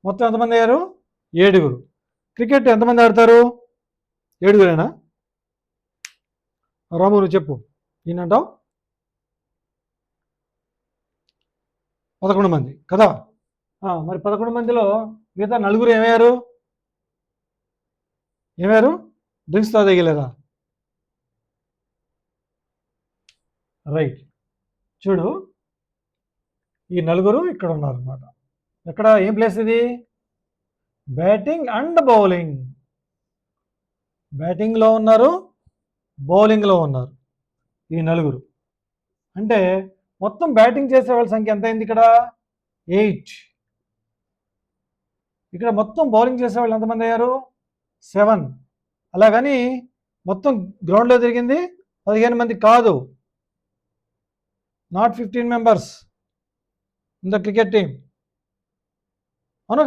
మొత్తం ఎంతమంది అయ్యారు? 7. క్రికెట్ ఎంతమంది ఆడతారు? 7 రాము నువ్వు చెప్పు. నేనంటావు 11 మంది కదా. మరి 11 మందిలో మిగతా 4 ఏమయ్యారు? డ్రింక్స్ తాగలేదా? రైట్. చూడు, ఈ 4 ఇక్కడ ఉన్నారు అనమాట. ఎక్కడ, ఏం ప్లేస్ ఇది? Batting and bowling. బ్యాటింగ్లో ఉన్నారు, బౌలింగ్లో ఉన్నారు ఈ 4. అంటే మొత్తం బ్యాటింగ్ చేసే వాళ్ళ సంఖ్య ఎంత అయింది ఇక్కడ? 8. ఇక్కడ మొత్తం బౌలింగ్ చేసే వాళ్ళు ఎంతమంది అయ్యారు? 7. అలాగని మొత్తం గ్రౌండ్లో తిరిగింది 15 మంది కాదు. Not 15 members in the cricket team.